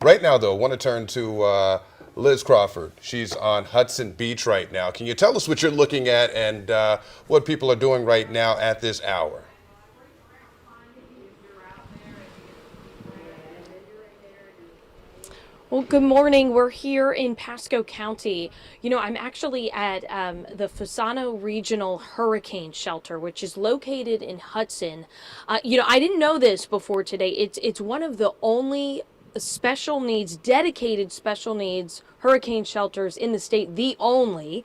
Right now, though, I want to turn to Liz Crawford. She's on Hudson Beach right now. Can you tell us what you're looking at and what people are doing right now at this hour? Well, good morning. We're here in Pasco County. I'm actually at the Fasano Regional Hurricane Shelter, which is located in Hudson. I didn't know this before today. It's one of the only dedicated special needs hurricane shelters in the state, the only.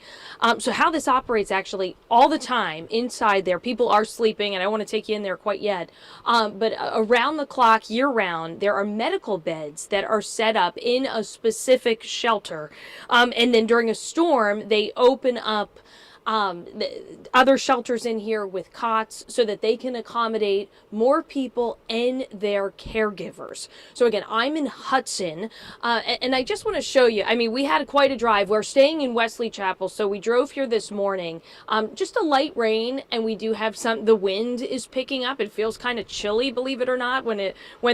So how this operates actually all the time inside there, people are sleeping, and I don't want to take you in there quite yet. But around the clock, year round, there are medical beds that are set up in a specific shelter. And then during a storm, they open up other shelters in here with cots so that they can accommodate more people and their caregivers. So again, I'm in Hudson, and I just want to show you. I mean, we had quite a drive. We're staying in Wesley Chapel, so we drove here this morning. Just a light rain, and we do have some. The wind is picking up. It feels kind of chilly, believe it or not, when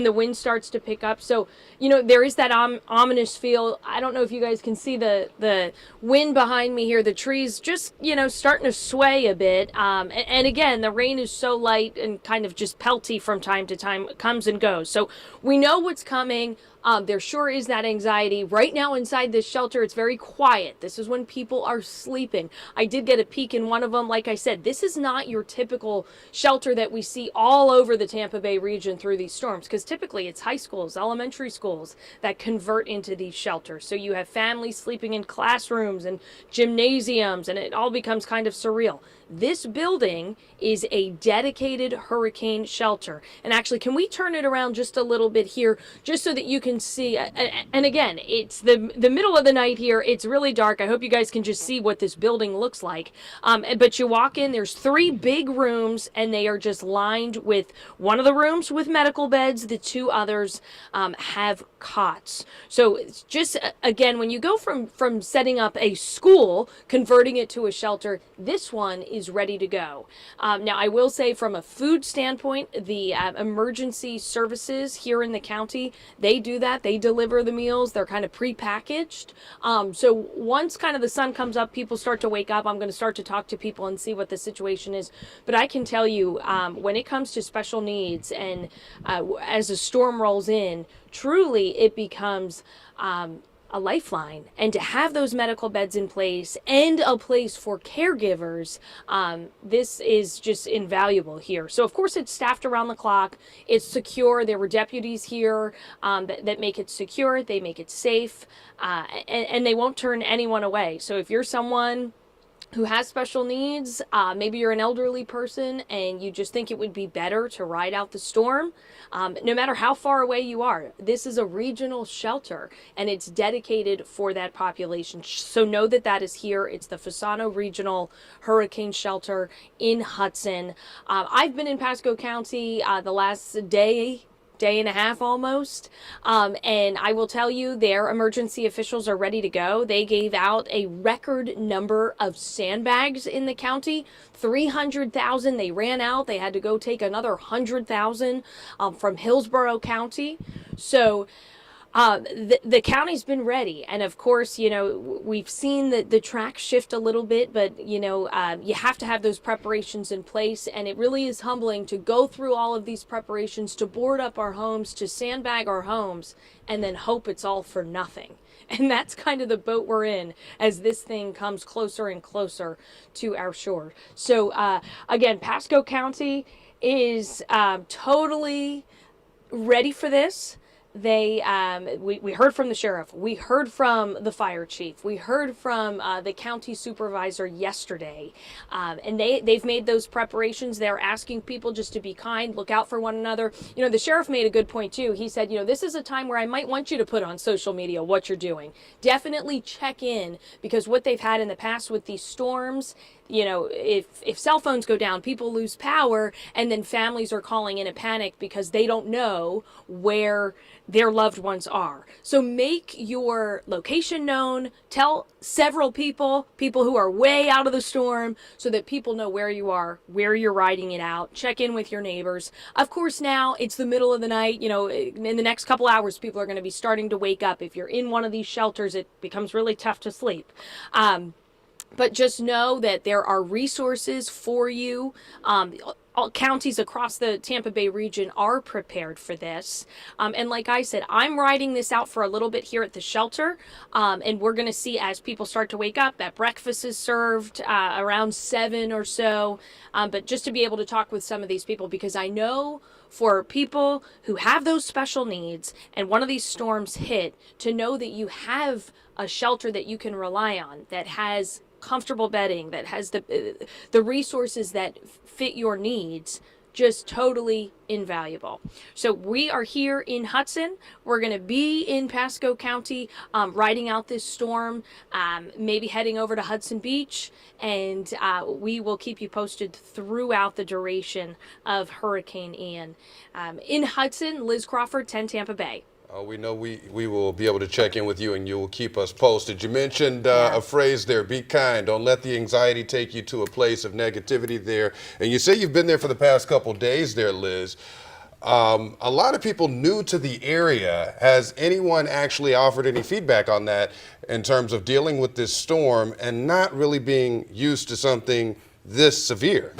the wind starts to pick up. So there is that ominous feel. I don't know if you guys can see the wind behind me here. The trees just starting to sway a bit. And again, the rain is so light and kind of just pelty from time to time. It comes and goes. So we know what's coming. There sure is that anxiety. Right now inside this shelter, it's very quiet. This is when people are sleeping. I did get a peek in one of them. Like I said, this is not your typical shelter that we see all over the Tampa Bay region through these storms, because typically it's high schools, elementary schools that convert into these shelters. So you have families sleeping in classrooms and gymnasiums, and it all becomes kind of surreal. This building is a dedicated hurricane shelter. And actually, can we turn it around just a little bit here, just so that you can see? And again, it's the middle of the night here. It's really dark. I hope you guys can just see what this building looks like. But you walk in, there's 3 big rooms, and they are just lined with one of the rooms with medical beds. The 2 others have cots. So it's just, again, when you go from setting up a school, converting it to a shelter, this one is ready to go. Now, I will say, from a food standpoint, the emergency services here in the county, they do that. They deliver the meals. They're kind of pre-packaged. So once kind of the sun comes up, people start to wake up. I'm going to start to talk to people and see what the situation is. But I can tell you, when it comes to special needs, and as a storm rolls in, truly it becomes a lifeline. And to have those medical beds in place and a place for caregivers, this is just invaluable here. So of course it's staffed around the clock. It's secure. There were deputies here that make it secure. They make it safe, and they won't turn anyone away. So if you're someone who has special needs, maybe you're an elderly person and you just think it would be better to ride out the storm, no matter how far away you are, this is a regional shelter and it's dedicated for that population. So know that that is here. It's the Fasano Regional Hurricane Shelter in Hudson. I've been in Pasco County the last day and a half almost. And I will tell you, their emergency officials are ready to go. They gave out a record number of sandbags in the county, 300,000. They ran out. They had to go take another 100,000 from Hillsborough County. So the county's been ready. And of course, we've seen the track shift a little bit, but, you have to have those preparations in place. And it really is humbling to go through all of these preparations, to board up our homes, to sandbag our homes, and then hope it's all for nothing. And that's kind of the boat we're in as this thing comes closer and closer to our shore. So, again, Pasco County is totally ready for this. We heard from the sheriff, we heard from the fire chief, we heard from the county supervisor yesterday, and they've made those preparations. They're asking people just to be kind, look out for one another. The sheriff made a good point too. He said, this is a time where I might want you to put on social media what you're doing. Definitely check in, because what they've had in the past with these storms, if cell phones go down, people lose power, and then families are calling in a panic because they don't know where their loved ones are. So make your location known, tell several people who are way out of the storm, so that people know where you are, where you're riding it out. Check in with your neighbors. Of course, now it's the middle of the night. In the next couple hours, people are going to be starting to wake up. If you're in one of these shelters, it becomes really tough to sleep. But just know that there are resources for you. All counties across the Tampa Bay region are prepared for this. And like I said, I'm riding this out for a little bit here at the shelter. And we're going to see, as people start to wake up, that breakfast is served around 7 or so. But just to be able to talk with some of these people, because I know for people who have those special needs and one of these storms hit, to know that you have a shelter that you can rely on, that has comfortable bedding, that has the resources that fit your needs, just totally invaluable. So we are here in Hudson. We're going to be in Pasco County, riding out this storm, maybe heading over to Hudson Beach, and we will keep you posted throughout the duration of Hurricane Ian. In Hudson, Liz Crawford, 10 Tampa Bay. We know we will be able to check in with you, and you will keep us posted. You mentioned a phrase there, be kind. Don't let the anxiety take you to a place of negativity there. And you say you've been there for the past couple days there, Liz. A lot of people new to the area. Has anyone actually offered any feedback on that in terms of dealing with this storm and not really being used to something this severe?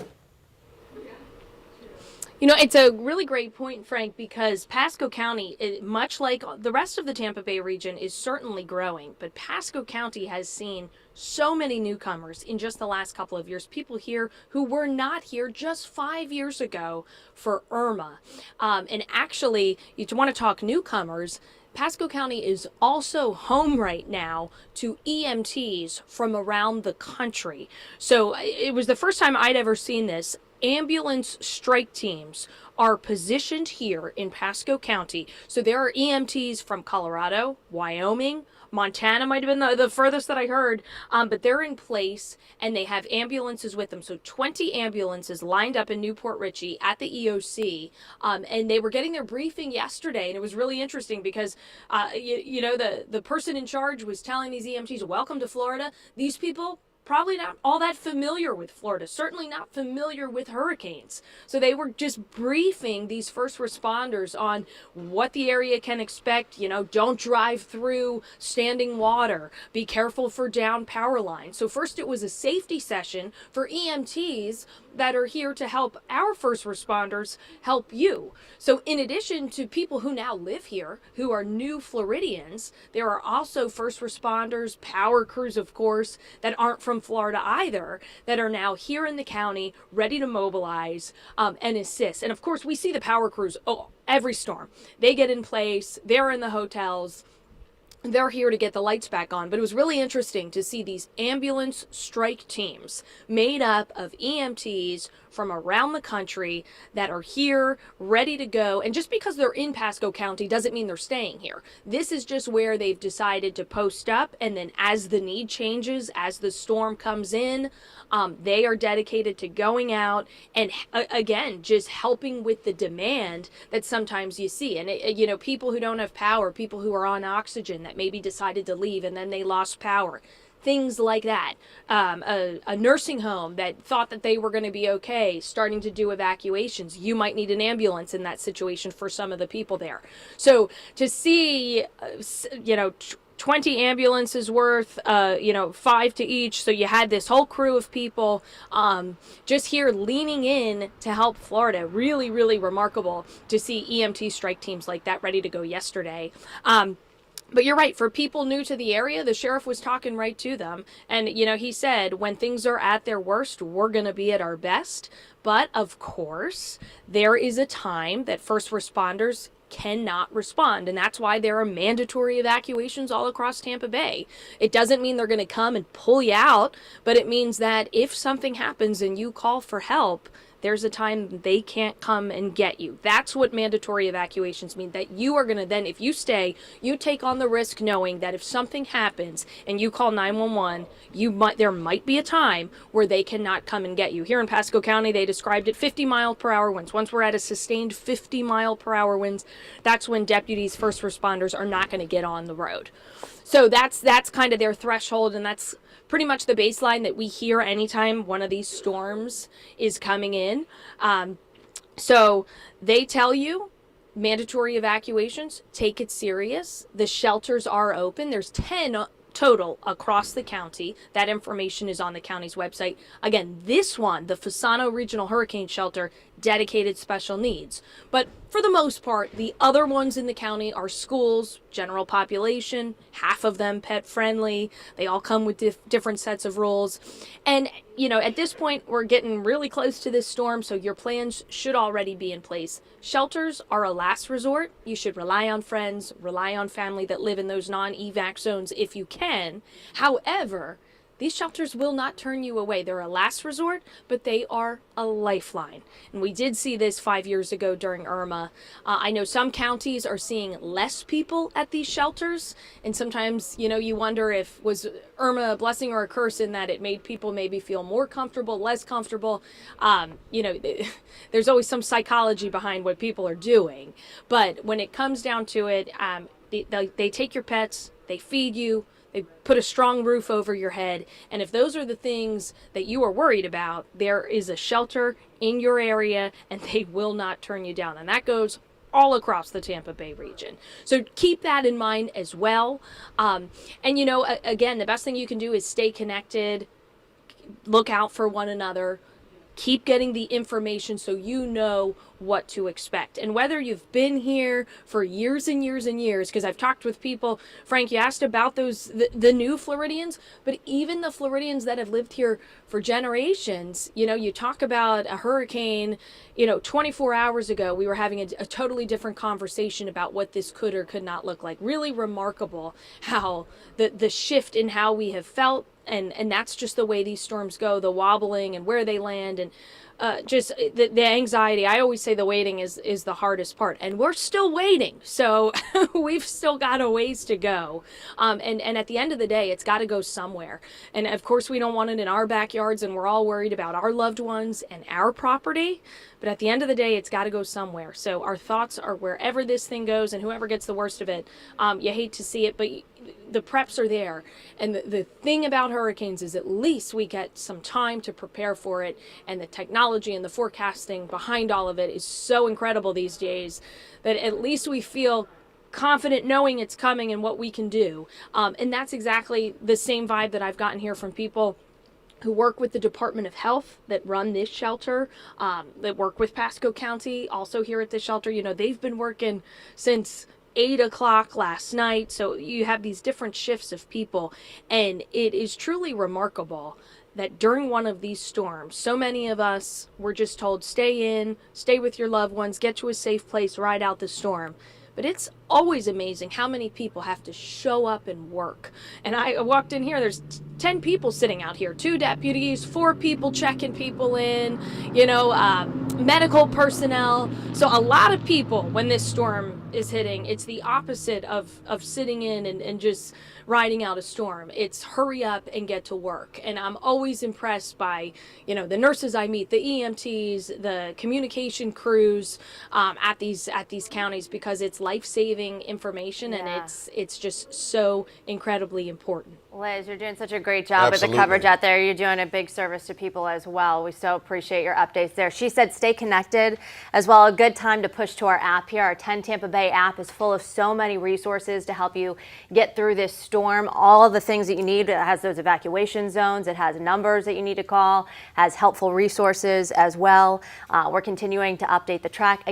It's a really great point, Frank, because Pasco County, much like the rest of the Tampa Bay region, is certainly growing. But Pasco County has seen so many newcomers in just the last couple of years. People here who were not here just 5 years ago for Irma. And actually, you want to talk newcomers, Pasco County is also home right now to EMTs from around the country. So it was the first time I'd ever seen this. Ambulance strike teams are positioned here in Pasco County. So there are EMTs from Colorado, Wyoming, Montana might have been the furthest that I heard, but they're in place and they have ambulances with them. So 20 ambulances lined up in Newport Richey at the EOC, and they were getting their briefing yesterday, and it was really interesting because, the person in charge was telling these EMTs, welcome to Florida. These people, probably not all that familiar with Florida, certainly not familiar with hurricanes. So they were just briefing these first responders on what the area can expect. Don't drive through standing water. Be careful for down power lines. So first it was a safety session for EMTs that are here to help our first responders help you. So in addition to people who now live here, who are new Floridians, there are also first responders, power crews, of course, that aren't from Florida either, that are now here in the county, ready to mobilize and assist. And of course, we see the power crews every storm. They get in place, they're in the hotels, they're here to get the lights back on. But it was really interesting to see these ambulance strike teams made up of EMTs from around the country that are here, ready to go. And just because they're in Pasco County doesn't mean they're staying here. This is just where they've decided to post up. And then as the need changes, as the storm comes in, they are dedicated to going out and, again, just helping with the demand that sometimes you see. And, people who don't have power, people who are on oxygen that maybe decided to leave and then they lost power. Things like that. A nursing home that thought that they were going to be okay, starting to do evacuations. You might need an ambulance in that situation for some of the people there. So to see, 20 ambulances worth, 5 to each. So you had this whole crew of people just here leaning in to help Florida. Really, really remarkable to see EMT strike teams like that ready to go yesterday. But you're right. For people new to the area, the sheriff was talking right to them. And, he said, when things are at their worst, we're going to be at our best. But, of course, there is a time that first responders cannot respond. And that's why there are mandatory evacuations all across Tampa Bay. It doesn't mean they're going to come and pull you out, but it means that if something happens and you call for help, there's a time they can't come and get you. That's what mandatory evacuations mean, that you are going to then, if you stay, you take on the risk knowing that if something happens and you call 911, there might be a time where they cannot come and get you. Here in Pasco County, they described it 50-mile-per-hour winds. Once we're at a sustained 50-mile-per-hour winds, that's when deputies, first responders are not going to get on the road. So that's kind of their threshold, and that's pretty much the baseline that we hear anytime one of these storms is coming in. So they tell you mandatory evacuations, take it serious. The shelters are open. There's 10 total across the county. That information is on the county's website. Again, this one, the Fasano Regional Hurricane Shelter, dedicated special needs. But for the most part, the other ones in the county are schools, general population, half of them pet friendly. They all come with different sets of rules. And, you know, at this point, we're getting really close to this storm, so your plans should already be in place. Shelters are a last resort. You should rely on friends, rely on family that live in those non-evac zones if you can. However, these shelters will not turn you away. They're a last resort, but they are a lifeline. And we did see this 5 years ago during Irma. I know some counties are seeing less people at these shelters. And sometimes, you know, you wonder if was Irma a blessing or a curse in that it made people maybe feel more comfortable, less comfortable. You know, there's always some psychology behind what people are doing. But when it comes down to it, they take your pets, they feed you, they put a strong roof over your head. And if those are the things that you are worried about, there is a shelter in your area and they will not turn you down. And that goes all across the Tampa Bay region. So keep that in mind as well. And, you know, again, the best thing you can do is stay connected, look out for one another, keep getting the information so you know what to expect. And whether you've been here for years and years and years, because I've talked with people, Frank, you asked about the new Floridians, but even the Floridians that have lived here for generations, you know, you talk about a hurricane, you know, 24 hours ago, we were having a totally different conversation about what this could or could not look like. Really remarkable how the shift in how we have felt. And that's just the way these storms go, the wobbling and where they land, and just the anxiety. I always say the waiting is the hardest part, and we're still waiting. So we've still got a ways to go. And at the end of the day, it's got to go somewhere. And of course, we don't want it in our backyards, and we're all worried about our loved ones and our property. But at the end of the day, it's got to go somewhere. So our thoughts are wherever this thing goes, and whoever gets the worst of it. You hate to see it, but the preps are there. And the thing about hurricanes is at least we get some time to prepare for it. And the technology and the forecasting behind all of it is so incredible these days that at least we feel confident knowing it's coming and what we can do. And that's exactly the same vibe that I've gotten here from people who work with the Department of Health that run this shelter, that work with Pasco County, also here at this shelter. You know, they've been working since 8 o'clock last night. So you have these different shifts of people. And it is truly remarkable that during one of these storms, so many of us were just told, stay in, stay with your loved ones, get to a safe place, ride out the storm. But it's always amazing how many people have to show up and work. And I walked in here, there's 10 people sitting out here, 2 deputies, 4 people checking people in, you know, medical personnel. So a lot of people, when this storm is hitting, it's the opposite of sitting in and just riding out a storm. It's hurry up and get to work. And I'm always impressed by, you know, the nurses I meet, the EMTs, the communication crews at these counties, because it's life-saving information. Yeah. And it's just so incredibly important. Liz, you're doing such a great job Absolutely. with the coverage out there. You're doing a big service to people as well. We so appreciate your updates there. She said stay connected as well. A good time to push to our app here. Our 10 Tampa Bay app is full of so many resources to help you get through this storm. All of the things that you need. It has those evacuation zones. It has numbers that you need to call. Has helpful resources as well. We're continuing to update the track.